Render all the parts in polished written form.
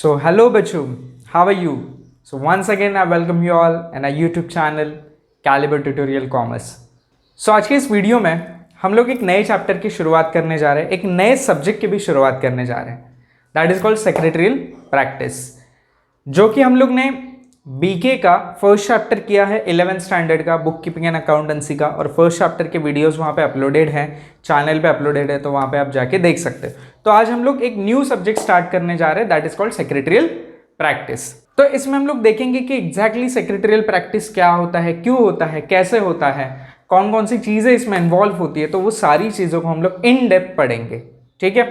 So hello बच्चों, how are you? So once again I welcome you all in our YouTube channel Caliber Tutorial Commerce. So आज के इस video में हम लोग एक नए चैप्टर की शुरुआत करने जा रहे हैं, एक नए सब्जेक्ट की भी शुरुआत करने जा रहे हैं. That is called secretarial practice, जो कि हम लोग ने बीके का फर्स्ट चैप्टर किया है 11th स्टैंडर्ड का, बुक कीपिंग एंड अकाउंटेंसी का, और फर्स्ट चैप्टर के वीडियोस वहाँ पे अपलोडेड हैं, चैनल पे अपलोडेड है, तो वहाँ पे आप जाके देख सकते हो. तो आज हम लोग एक न्यू सब्जेक्ट स्टार्ट करने जा रहे हैं, that is called secretarial practice. तो इसमें हम लोग देखेंगे कि एग्जैक्टली सेक्रेटरियल प्रैक्टिस क्या होता है, क्यों होता है, कैसे होता है, कौन कौन सी चीज़ें इसमें इन्वॉल्व होती है. तो वो सारी चीज़ों को हम लोग इन डेप्थ पढ़ेंगे. ठीक है.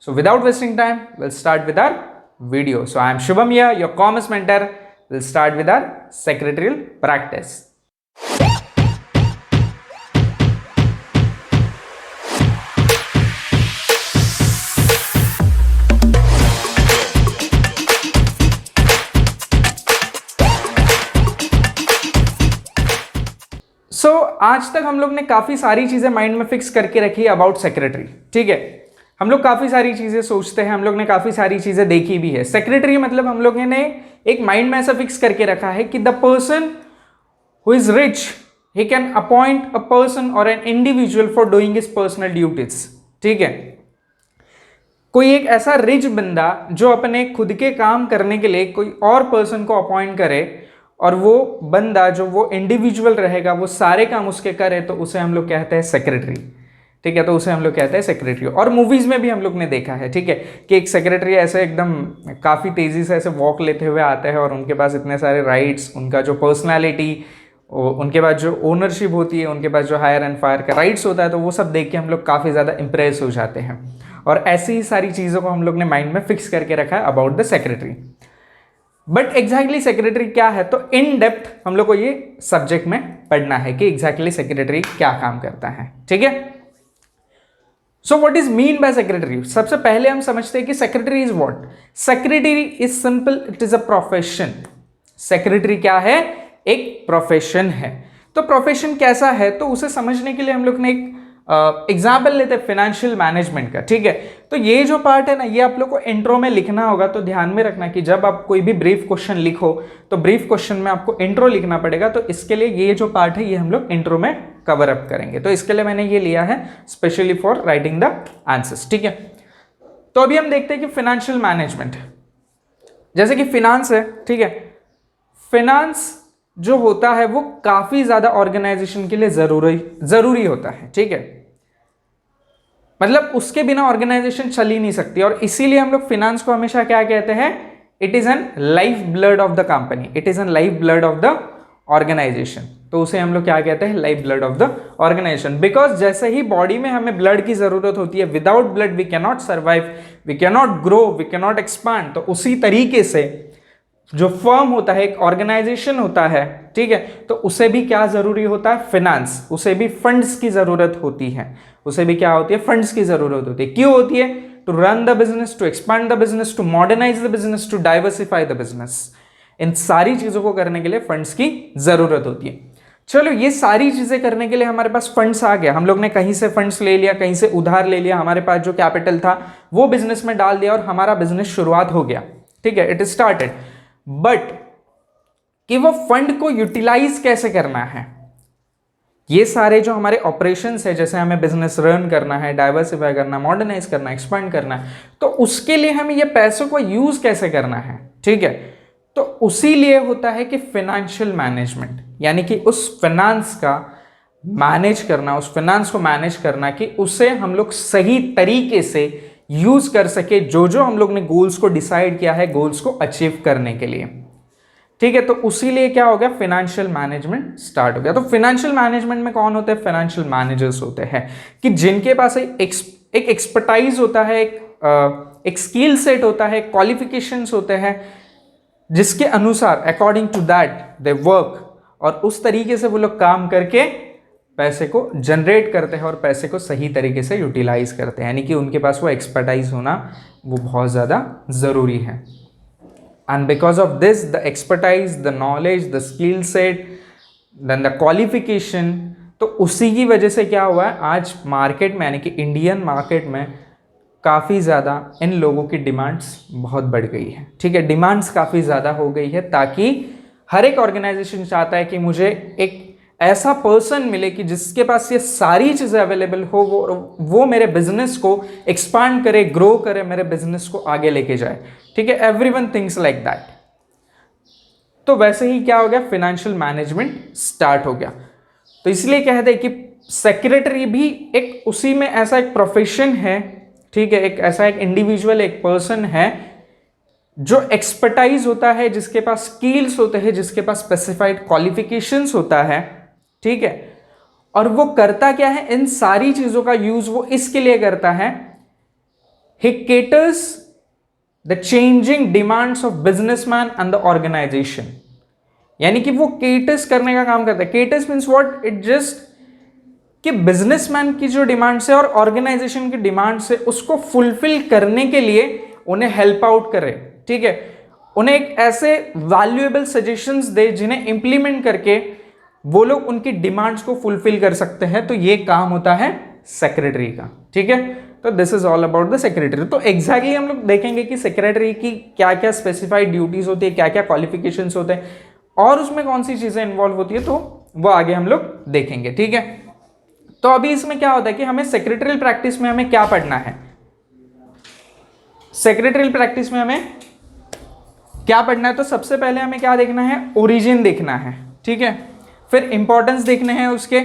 So without wasting time will start with our video. So I am Shubham here, your commerce mentor. We'll start with our secretarial practice. So आज तक हम लोग ने काफी सारी चीजें माइंड में फिक्स करके रखी है अबाउट सेक्रेटरी. ठीक है. हम लोग काफ़ी सारी चीज़ें सोचते हैं, हम लोग ने काफ़ी सारी चीज़ें देखी भी है. सेक्रेटरी मतलब हम लोगों ने एक माइंड में ऐसा फिक्स करके रखा है कि the person who is rich he can appoint a person और an individual for doing his personal duties. ठीक है. कोई एक ऐसा रिच बंदा जो अपने खुद के काम करने के लिए कोई और पर्सन को अपॉइंट करे, और वो बंदा जो वो इंडिविजुअल रहेगा वो सारे काम उसके करे, तो उसे हम लोग कहते हैं सेक्रेटरी. ठीक है. तो उसे हम लोग कहते हैं सेक्रेटरी. और मूवीज में भी हम लोग ने देखा है, ठीक है, कि एक सेक्रेटरी ऐसे एकदम काफ़ी तेज़ी से ऐसे वॉक लेते हुए आते हैं, और उनके पास इतने सारे राइट्स, उनका जो पर्सनालिटी, उनके पास जो ओनरशिप होती है, उनके पास जो हायर एंड फायर का राइट्स होता है, तो वो सब देख के हम लोग काफ़ी ज़्यादा इंप्रेस हो जाते हैं. और ऐसी ही सारी चीज़ों को हम लोग ने माइंड में फिक्स करके रखा है about the secretary. But exactly secretary क्या है, तो इन डेप्थ हम लोग को ये सब्जेक्ट में पढ़ना है कि एग्जैक्टली सेक्रेटरी क्या काम करता है. ठीक है. So what is mean by secretary? सबसे पहले हम समझते हैं कि secretary is what. Secretary is simple, it is a profession. Secretary क्या है? एक प्रोफेशन है. तो प्रोफेशन कैसा है, तो उसे समझने के लिए हम लोग ने एक एग्जाम्पल लेते हैं फाइनेंशियल मैनेजमेंट का. ठीक है. तो ये जो पार्ट है ना, ये आप लोग को इंट्रो में लिखना होगा. तो ध्यान में रखना कि जब आप कोई भी ब्रीफ क्वेश्चन लिखो, तो ब्रीफ क्वेश्चन में आपको इंट्रो लिखना पड़ेगा. तो इसके लिए ये जो पार्ट है, ये हम लोग इंट्रो में कवर अप करेंगे. तो इसके लिए मैंने ये लिया है specially for writing the answers. ठीक है. तो अभी हम देखते हैं कि फाइनेंशियल मैनेजमेंट, जैसे कि फिनांस है. ठीक है. फिनांस जो होता है वो काफी ज्यादा ऑर्गेनाइजेशन के लिए जरूरी होता है. ठीक है. मतलब उसके बिना ऑर्गेनाइजेशन चल ही नहीं सकती, और इसीलिए हम लोग फिनांस को हमेशा क्या कहते हैं? It is an life blood of the company, it is an life blood of the organization. तो उसे हम लोग क्या कहते हैं? Life blood of the organization. Because जैसे ही बॉडी में हमें ब्लड की जरूरत होती है, without blood we can not survive, we can not grow, we can not expand. तो उसी तरीके से जो फर्म होता है, एक ऑर्गेनाइजेशन होता है, ठीक है, तो उसे भी क्या जरूरी होता है? फाइनेंस. उसे भी फंड्स की जरूरत होती है. उसे भी क्या होती है? फंड्स की जरूरत होती है. क्यों होती है? To run the business, to expand the business, to modernise the business, to diversify the business. इन सारी चीजों को करने के लिए फंड्स की जरूरत होती है. चलो, ये सारी चीजें करने के लिए हमारे पास फंड्स आ गया. हम लोग ने कहीं से फंड्स ले लिया, कहीं से उधार ले लिया, हमारे पास जो कैपिटल था वो बिजनेस में डाल दिया, और हमारा बिजनेस शुरुआत हो गया. ठीक है. It started. बट कि वो फंड को यूटिलाइज कैसे करना है, ये सारे जो हमारे ऑपरेशंस है, जैसे हमें बिजनेस रन करना है, डाइवर्सिफाई करना, मॉडर्नाइज करना, एक्सपांड करना है, तो उसके लिए हमें ये पैसों को यूज कैसे करना है. ठीक है. तो उसी लिए होता है कि फाइनेंशियल मैनेजमेंट, यानी कि उस फाइनेंस का मैनेज करना, उस फाइनेंस को मैनेज करना कि उसे हम लोग सही तरीके से यूज कर सके, जो जो हम लोग ने गोल्स को डिसाइड किया है, गोल्स को अचीव करने के लिए. ठीक है. तो उसी लिए क्या हो गया? फाइनेंशियल मैनेजमेंट स्टार्ट हो गया. तो फाइनेंशियल मैनेजमेंट में कौन होते हैं? फाइनेंशियल मैनेजर्स होते हैं, कि जिनके पास एक एक्सपर्टाइज होता है, एक स्किल सेट होता है, क्वालिफिकेशंस होते हैं, जिसके अनुसार according to that they work, और उस तरीके से वो लोग काम करके पैसे को जनरेट करते हैं और पैसे को सही तरीके से यूटिलाइज करते हैं. यानी कि उनके पास वो एक्सपर्टाइज होना वो बहुत ज़्यादा ज़रूरी है. And because of this, the expertise, the knowledge, the skill set, then the qualification, तो उसी की वजह से क्या हुआ है आज मार्केट में, यानी कि इंडियन मार्केट में काफ़ी ज़्यादा इन लोगों की डिमांड्स बहुत बढ़ गई है, ठीक है, डिमांड्स काफ़ी ज़्यादा हो गई है, ताकि हर एक ऑर्गेनाइजेशन चाहता है कि मुझे एक ऐसा पर्सन मिले कि जिसके पास ये सारी चीज़ें अवेलेबल हो, वो मेरे बिजनेस को एक्सपांड करे, ग्रो करे, मेरे बिजनेस को आगे लेके जाए, ठीक है, एवरीवन थिंक्स लाइक दैट। तो वैसे ही क्या हो गया, फाइनेंशियल मैनेजमेंट स्टार्ट हो गया। तो इसलिए कहते हैं कि सेक्रेटरी भी एक उसी में ऐसा एक प्रोफेशन है, ठीक है, एक ऐसा एक इंडिविजुअल, एक पर्सन है जो एक्सपर्टाइज होता है, जिसके पास स्किल्स होते हैं, जिसके पास स्पेसिफाइड क्वालिफिकेशंस होता है, ठीक है। और वो करता क्या है, इन सारी चीजों का यूज वो इसके लिए करता है, he caters the changing demands of businessman and the organisation. यानी कि वो केटर्स करने का काम करता है। Caters means what, it just कि बिजनेसमैन की जो डिमांड्स है और ऑर्गेनाइजेशन की डिमांड्स है, उसको फुलफिल करने के लिए उन्हें हेल्प आउट करे, ठीक है, उन्हें एक ऐसे वैल्यूएबल सजेशंस दे जिन्हें इंप्लीमेंट करके वो लोग उनकी डिमांड्स को फुलफिल कर सकते हैं। तो ये काम होता है सेक्रेटरी का, ठीक है। तो this is all about the secretary. तो एग्जैक्टली हम लोग देखेंगे कि सेक्रेटरी की क्या क्या स्पेसिफाइड ड्यूटीज होती है, क्या क्या क्वालिफिकेशंस होते हैं और उसमें कौन सी चीजें इन्वॉल्व होती है, तो वो आगे हम लोग देखेंगे, ठीक है। तो अभी इसमें क्या होता है कि हमें सेक्रेटरियल प्रैक्टिस में हमें क्या पढ़ना है, सेक्रेटरियल प्रैक्टिस में हमें क्या पढ़ना है। तो सबसे पहले हमें क्या देखना है, ओरिजिन देखना है, ठीक है, फिर इंपॉर्टेंस देखने हैं उसके,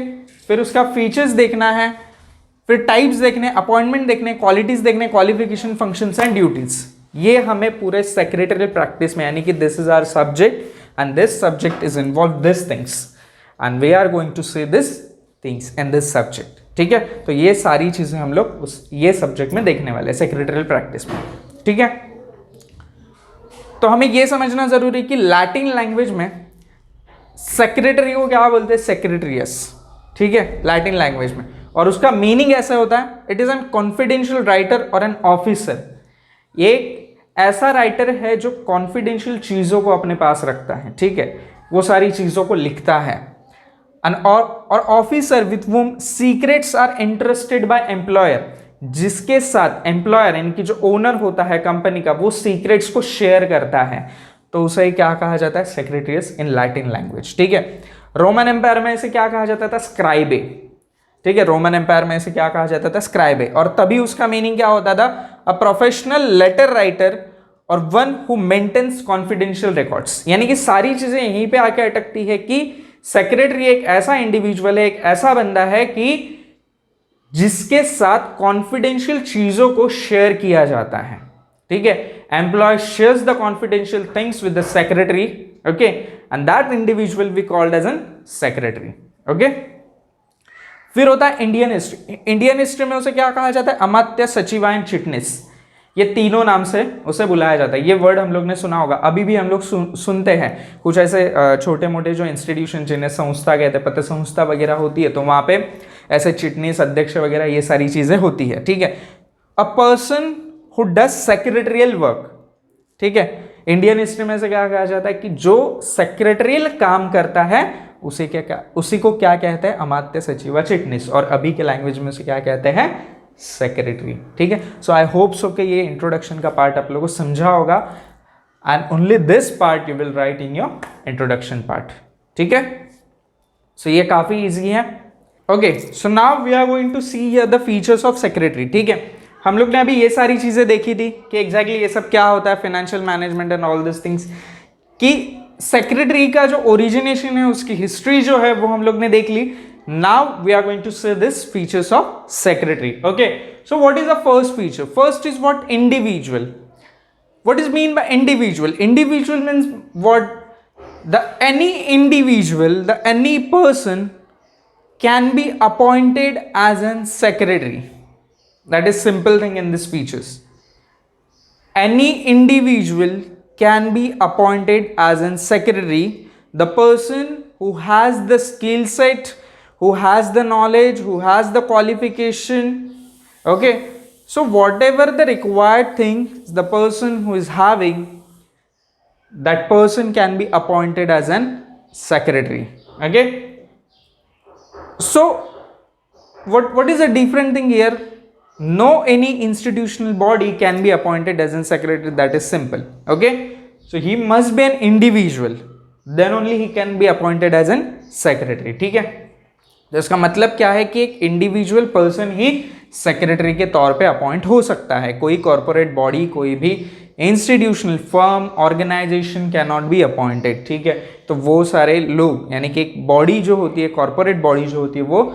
फिर उसका फीचर्स देखना है, फिर टाइप्स देखने, अपॉइंटमेंट देखने, क्वालिटीज देखने, क्वालिफिकेशन, फंक्शंस एंड ड्यूटीज। ये हमें पूरे सेक्रेटरियल प्रैक्टिस में, यानी कि this is our subject and this subject is involve this things and we are going to say this things in this subject, ठीक है। तो ये सारी चीजें हम लोग उस ये सब्जेक्ट में देखने वाले हैं सेक्रेटरियल प्रैक्टिस में, ठीक है। तो हमें ये समझना जरूरी है कि लैटिन लैंग्वेज में सेक्रेटरी को क्या बोलते हैं, सेक्रेटरियस, ठीक है, लैटिन लैंग्वेज में। और उसका मीनिंग ऐसा होता है, it is an confidential writer और एन ऑफिसर। ये ऐसा राइटर है जो कॉन्फिडेंशियल चीजों को अपने पास रखता है, ठीक है, वो सारी चीजों को लिखता है। और officer with whom secrets are interested by employer, जिसके साथ एम्प्लॉयर यानी कि जो ओनर होता है कंपनी का, वो सीक्रेट्स को शेयर करता है, तो उसे क्या कहा जाता है, सेक्रेटरियस इन लैटिन लैंग्वेज, ठीक है। रोमन एम्पायर में इसे क्या कहा जाता था, स्क्राइबे, ठीक है, रोमन एम्पायर में इसे क्या कहा जाता था, स्क्राइबे। और तभी उसका मीनिंग क्या होता था, अ प्रोफेशनल लेटर राइटर और one who maintains confidential records. यानी कि सारी चीजें यहीं पे आके अटकती है कि सेक्रेटरी एक ऐसा इंडिविजुअल है, एक ऐसा बंदा है कि जिसके साथ कॉन्फिडेंशियल चीजों को शेयर किया जाता है, ठीक है। Employ shares the confidential things with the secretary, okay, and that individual we called as an secretary, okay. फिर होता है इंडियन हिस्ट्री। इंडियन हिस्ट्री में उसे क्या कहा जाता है, अमात्य, सचिवायन, चिटनिस। ये तीनों नाम से उसे बुलाया जाता है। ये वर्ड हम लोग ने सुना होगा, अभी भी हम लोग सुनते हैं। कुछ ऐसे छोटे मोटे जो इंस्टीट्यूशन जिन्हें संस्था कहते हैं, पत्र संस्था वगैरह होती है, तो वहाँ पे ऐसे चिटनीस, अध्यक्ष वगैरह ये सारी चीज़ें होती है, ठीक है। A person who does secretarial work, ठीक है। इंडियन हिस्ट्री में से क्या कहा जाता है कि जो सेक्रेटरियल काम करता है उसी को क्या कहते हैं, अमात्य, सचिव, चिटनीस। और अभी के लैंग्वेज में से क्या कहते हैं, सेक्रेटरी, ठीक है। सो आई होप सो कि ये इंट्रोडक्शन का पार्ट आप लोगों को समझा होगा and only this part you will write in your introduction part, ठीक है। सो ये काफी इजी है, okay. So now we are going to see here the features of secretary, ठीक है। हम लोग ने अभी ये सारी चीजें देखी थी कि एग्जैक्टली ये सब क्या होता है, financial management and all this things, कि सेक्रेटरी का जो ओरिजिनेशन है, उसकी हिस्ट्री जो है वो हम लोग ने देख ली। Now we are going to see this features of secretary, okay. So what is the first feature? First is what, individual. What is mean by individual? Individual means what, any individual, any person can be appointed as an secretary. That is simple thing in this features. Any individual can be appointed as an secretary. The person who has the skill set, who has the knowledge, who has the qualification, okay. So whatever the required things the person who is having, that person can be appointed as an secretary, okay. So what is a different thing here, no any institutional body can be appointed as a secretary. That is simple. Okay, so he must be an individual, then only he can be appointed as an secretary. ठीक है, तो इसका मतलब क्या है कि एक individual person ही secretary के तौर पे अपॉइंट हो सकता है. कोई कॉर्पोरेट बॉडी, कोई भी institutional firm, organization can not be appointed. ठीक है, तो वो सारे लोग, यानी कि एक बॉडी जो होती है, कॉर्पोरेट बॉडी जो होती है, वो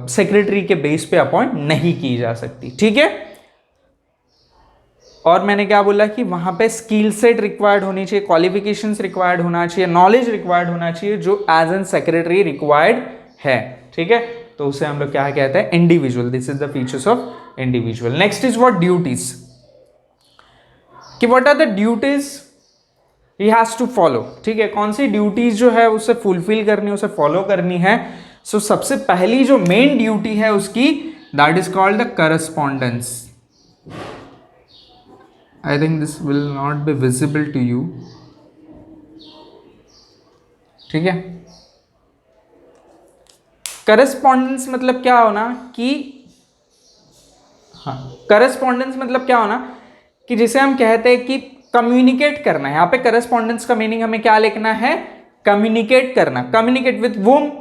सेक्रेटरी के बेस पे अपॉइंट नहीं की जा सकती. ठीक है, और मैंने क्या बोला कि वहां पे स्किल सेट रिक्वायर्ड होनी चाहिए, क्वालिफिकेशंस रिक्वायर्ड होना चाहिए, नॉलेज रिक्वायर्ड होना चाहिए, जो एज एन सेक्रेटरी रिक्वायर्ड है. ठीक है, तो उसे हम लोग क्या कहते हैं, individual. This is the features of individual. Next is what duties, कि what are the duties he has to follow. ठीक है, कौन सी ड्यूटीज जो है उसे फुलफिल करनी है, उसे फॉलो करनी है. सो सबसे पहली जो मेन ड्यूटी है उसकी, that is called the correspondence. I think this will not be visible to you. ठीक है, करस्पॉन्डेंस मतलब क्या होना कि, हाँ, करस्पॉन्डेंस मतलब क्या होना कि जिसे हम कहते हैं कि कम्युनिकेट करना है. यहाँ पे करस्पॉन्डेंस का मीनिंग हमें क्या लिखना है, कम्युनिकेट करना. Communicate with whom,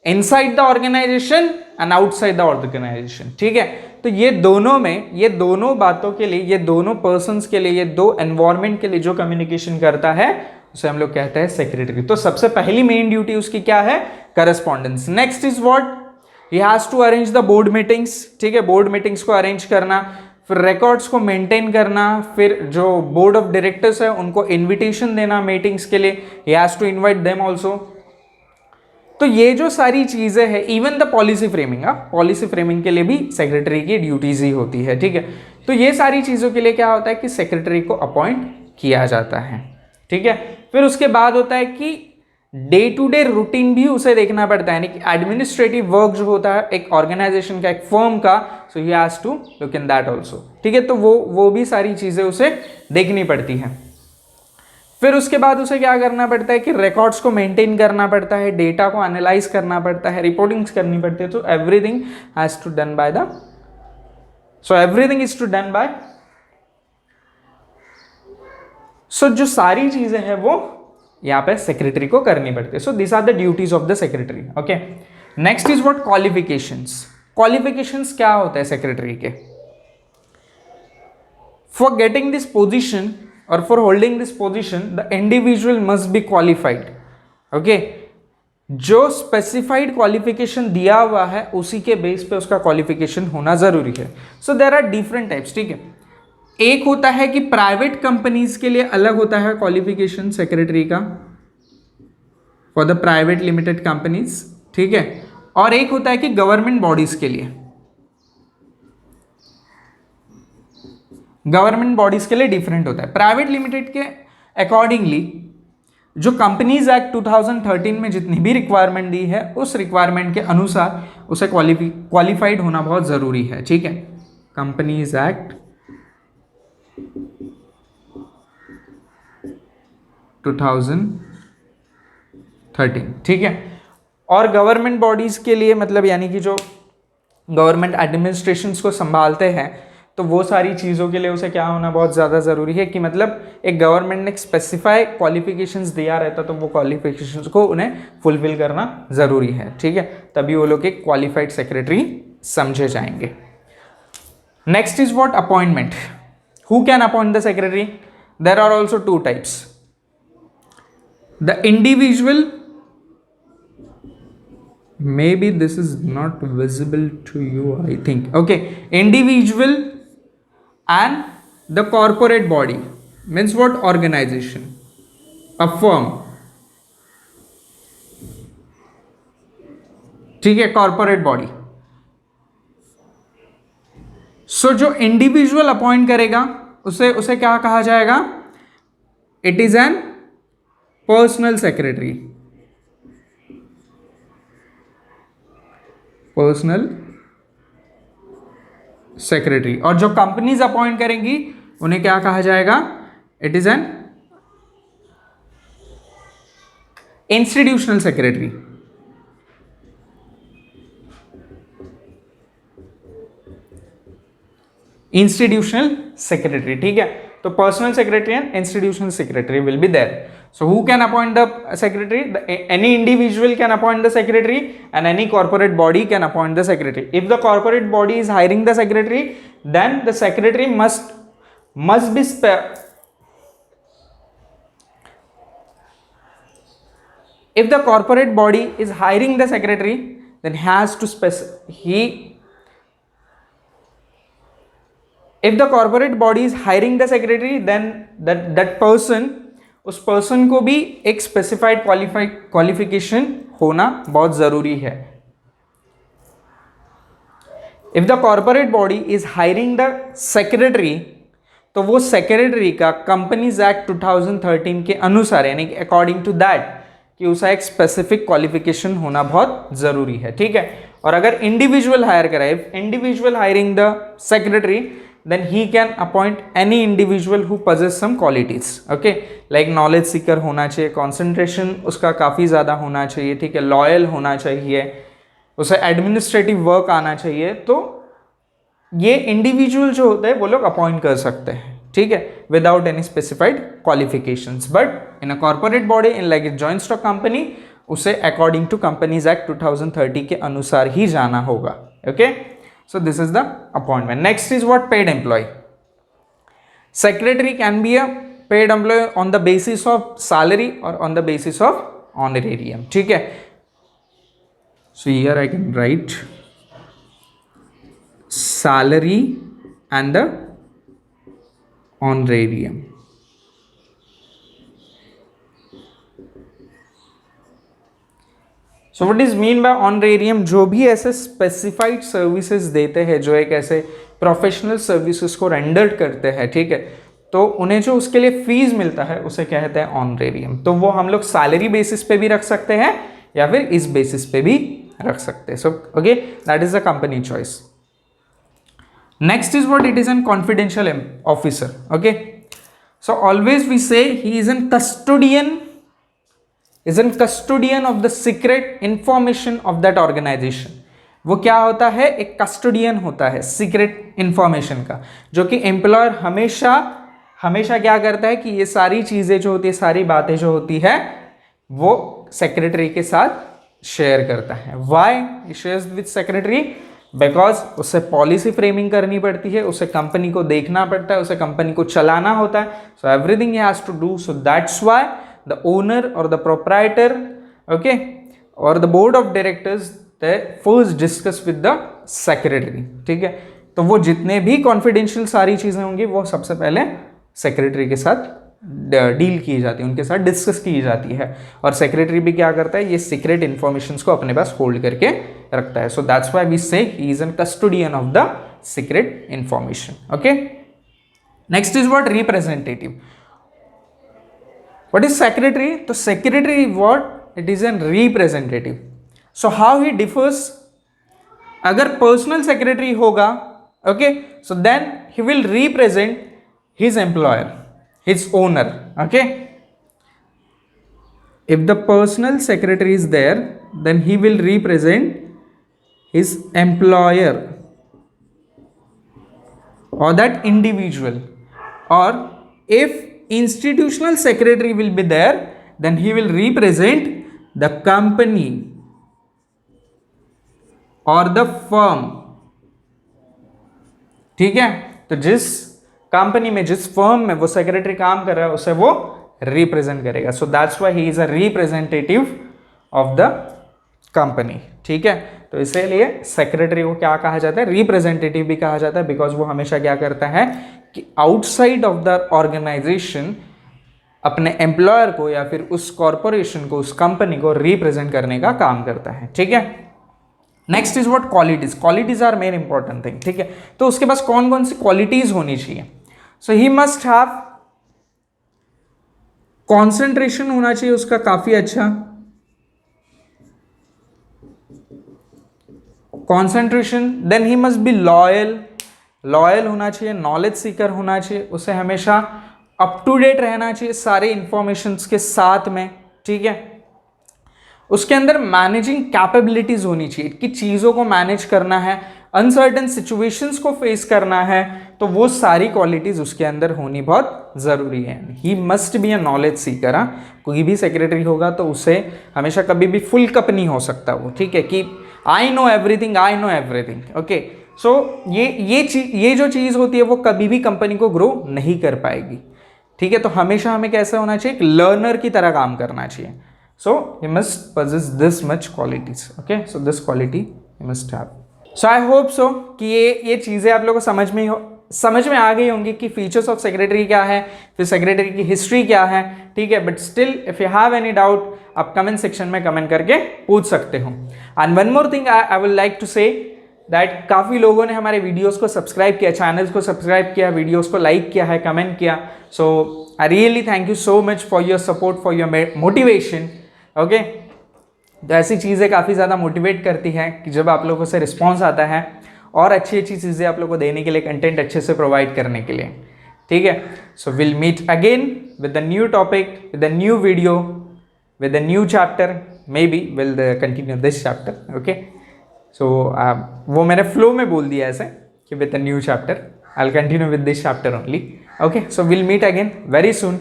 inside the organisation and outside the organisation. ठीक है, तो ये दोनों में, ये दोनों बातों के लिए, ये दोनों पर्संस के लिए, ये दो एनवायरमेंट के लिए जो कम्युनिकेशन करता है उसे हम लोग कहते हैं सेक्रेटरी. तो सबसे पहली मेन ड्यूटी उसकी क्या है, correspondence. Next is what, he has to arrange the board meetings. ठीक है, बोर्ड मीटिंग्स को अरेंज करना, फिर रिकॉर्ड्स को मेंटेन करना, फिर जो बोर्ड ऑफ डायरेक्टर्स है उनको इनविटेशन देना मीटिंग्स के लिए, he has to invite them also. तो ये जो सारी चीजें हैं, even the policy framing, policy framing के लिए भी सेक्रेटरी की ड्यूटीज ही होती है. ठीक है, तो ये सारी चीजों के लिए क्या होता है कि सेक्रेटरी को अपॉइंट किया जाता है. ठीक है, फिर उसके बाद होता है कि डे टू डे रूटीन भी उसे देखना पड़ता है, यानी कि एडमिनिस्ट्रेटिव वर्क जो होता है एक ऑर्गेनाइजेशन का, एक फर्म का, so he has to look in that also. ठीक है, तो वो भी सारी चीजें उसे देखनी पड़ती हैं. फिर उसके बाद उसे क्या करना पड़ता है कि रिकॉर्ड्स को मेंटेन करना पड़ता है, डेटा को एनालाइज करना पड़ता है, रिपोर्टिंग्स करनी पड़ती है. तो everything has to done by the, so everything is to done by, so जो सारी चीजें हैं वो यहाँ पे सेक्रेटरी को करनी पड़ती है. So this are the duties of the secretary. Okay, next is what, qualifications. Qualifications क्या होता है सेक्रेटरी के, फॉर गेटिंग दिस पोजीशन और for holding this position the individual must be qualified. Okay, जो स्पेसिफाइड क्वालिफिकेशन दिया हुआ है उसी के बेस पे उसका क्वालिफिकेशन होना जरूरी है. So there are different types. ठीक है, एक होता है कि प्राइवेट कंपनीज के लिए अलग होता है क्वालिफिकेशन सेक्रेटरी का, for the private limited companies. ठीक है, और एक होता है कि गवर्नमेंट बॉडीज के लिए. गवर्नमेंट बॉडीज के लिए डिफरेंट होता है. प्राइवेट लिमिटेड के अकॉर्डिंगली जो कंपनीज एक्ट 2013 में जितनी भी रिक्वायरमेंट दी है, उस रिक्वायरमेंट के अनुसार उसे क्वालिफाइड होना बहुत जरूरी है. ठीक है, कंपनीज एक्ट 2013. ठीक है, और गवर्नमेंट बॉडीज के लिए मतलब यानी कि जो गवर्नमेंट एडमिनिस्ट्रेशंस को संभालते हैं, तो वो सारी चीज़ों के लिए उसे क्या होना बहुत ज़्यादा ज़रूरी है कि मतलब एक गवर्नमेंट ने स्पेसिफाई क्वालिफिकेशंस दिया रहता, तो वो क्वालिफिकेशंस को उन्हें फुलफिल करना ज़रूरी है. ठीक है, तभी वो लोग एक क्वालिफाइड सेक्रेटरी समझे जाएंगे. Next is what, appointment. Who can appoint the secretary, there are also two types. The individual, maybe this is not visible to you, I think. Okay, individual and the corporate body means what, organization, a firm. ठीक है, corporate body. सो जो individual appoint करेगा उसे क्या कहा जाएगा, it is an personal secretary. Personal secretary. और जो कंपनीज अपॉइंट करेंगी उन्हें क्या कहा जाएगा, it is an institutional secretary. Institutional secretary, ठीक है। तो personal secretary and institutional secretary will be there. So who can appoint the secretary? Any individual can appoint the secretary and any corporate body can appoint the secretary. If the corporate body is hiring the secretary, then the secretary must be if the corporate body is hiring the secretary, then has to if the corporate body is hiring the secretary, then that person, उस person को भी एक specified qualification होना बहुत जरूरी है. If the corporate body is hiring the secretary, तो वो सेक्रेटरी का कंपनीज एक्ट 2013 के अनुसार यानी कि अकॉर्डिंग टू दैट कि उसका एक स्पेसिफिक क्वालिफिकेशन होना बहुत जरूरी है, ठीक है. और अगर इंडिविजुअल हायर करा, if individual hiring the secretary, then he can appoint any individual who possess some qualities, okay, like knowledge seeker होना चाहिए, concentration उसका काफ़ी ज़्यादा होना चाहिए, ठीक है, loyal होना चाहिए, उसे administrative work आना चाहिए. तो ये individual जो होते हैं वो लोग appoint कर सकते हैं, ठीक है, without any specified qualifications. But in a corporate body, in like a joint stock company, उसे according to Companies Act 2030 के अनुसार ही जाना होगा, okay. So this is the appointment. Next is what? Paid employee. Secretary can be a paid employee on the basis of salary or on the basis of honorarium, ठीक है. So here I can write salary and the honorarium. So what is mean by honorarium? जो भी ऐसे specified services देते हैं, जो एक ऐसे प्रोफेशनल सर्विसेज को रेंडर करते हैं, ठीक है, तो उन्हें जो उसके लिए फीस मिलता है उसे कहते हैं ऑनरेरियम. तो वो हम लोग सैलरी बेसिस पे भी रख सकते हैं या फिर इस बेसिस पे भी रख सकते हैं. So okay, that is the company choice. Next is what? It is an confidential officer, okay. So always we say he is an custodian of the secret information of that organisation. वो क्या होता है? एक custodian होता है secret information का, जो कि एम्प्लॉयर हमेशा क्या करता है कि ये सारी चीज़ें जो होती है, सारी बातें जो होती है, वो सेक्रेटरी के साथ शेयर करता है. Why he shares with secretary? Because उसे पॉलिसी फ्रेमिंग करनी पड़ती है, उसे कंपनी को देखना पड़ता है, उसे कंपनी को चलाना होता है. So everything he has to do. So that's why the owner or the proprietor, okay, or the board of directors, they first discuss with the secretary, ठीक है. तो वो जितने भी कॉन्फिडेंशियल सारी चीज़ें होंगी वो सबसे पहले सेक्रेटरी के साथ डील की जाती है, उनके साथ डिस्कस की जाती है. और सेक्रेटरी भी क्या करता है? ये सीक्रेट इंफॉर्मेशंस को अपने पास होल्ड करके रखता है. So that's why we say he is an custodian of the secret information, okay. Next is what? Representative. What is secretary? तो secretary what? It is an representative. So how he differs? अगर personal secretary होगा, okay, so then he will represent his employer, his owner, okay. If the personal secretary is there, then he will represent his employer or that individual. Or if institutional secretary will be there, then he will represent the company or the firm, ठीक है. तो जिस company में, जिस firm में वो secretary काम कर रहा है, उसे वो रिप्रेजेंट करेगा. So that's why he is a representative of the company, ठीक है. तो इसीलिए सेक्रेटरी को क्या कहा जाता है? रिप्रेजेंटेटिव भी कहा जाता है, बिकॉज वो हमेशा क्या करता है कि आउटसाइड ऑफ द ऑर्गेनाइजेशन अपने एम्प्लॉयर को या फिर उस कॉर्पोरेशन को, उस कंपनी को रिप्रेजेंट करने का काम करता है, ठीक है. Next is what? Qualities. Qualities are main important thing, ठीक है. तो उसके पास कौन कौन सी क्वालिटीज होनी चाहिए? So he must have concentration होना चाहिए उसका काफी अच्छा, concentration. Then he must be loyal होना चाहिए, नॉलेज सीकर होना चाहिए, उसे हमेशा अप टू डेट रहना चाहिए सारे इंफॉर्मेशंस के साथ में, ठीक है. उसके अंदर मैनेजिंग कैपेबिलिटीज होनी चाहिए कि चीज़ों को मैनेज करना है, अनसर्टन सिचुएशंस को फेस करना है, तो वो सारी क्वालिटीज उसके अंदर होनी बहुत ज़रूरी है। ही must be a knowledge Sikar. कोई भी सेक्रेटरी होगा तो उसे हमेशा कभी भी फुल कप नहीं हो सकता वो, ठीक है, कि I know everything, I know everything. Okay, so ये जो चीज़ होती है वो कभी भी कंपनी को ग्रो नहीं कर पाएगी, ठीक है। तो हमेशा हमें कैसा होना चाहिए, एक लर्नर की तरह काम करना चाहिए। So you must possess this much qualities, okay, so this quality you must have. So I hope so कि ये चीज़ें आप लोगों को समझ में आ गई होंगी कि फीचर्स ऑफ सेक्रेटरी क्या है, फिर सेक्रेटरी की हिस्ट्री क्या है, ठीक है। But still if you have any doubt, आप कमेंट सेक्शन में कमेंट करके पूछ सकते हो। And one more thing I will like to say that काफ़ी लोगों ने हमारे वीडियोस को सब्सक्राइब किया, चैनल्स को सब्सक्राइब किया, वीडियोस को लाइक किया है, कमेंट किया। So I really thank you so much for your support, for your motivation, okay. तो ऐसी चीज़ें काफ़ी ज़्यादा मोटिवेट करती हैं कि जब आप लोगों से रिस्पॉन्स आता है और अच्छी चीज़ें आप लोगों को देने के लिए, कंटेंट अच्छे से प्रोवाइड करने के लिए, ठीक है। So will meet again with the new topic, with the new video, with the new chapter, maybe will continue this chapter, okay. So वो मैंने फ्लो में बोल दिया ऐसे कि with the new chapter I will continue with this chapter only, okay. So will meet again very soon.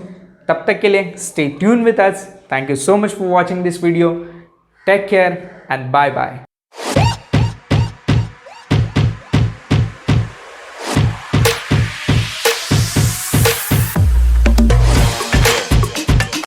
तब तक के लिए stay tune with us. Thank you so much for watching this video. Take care and bye bye.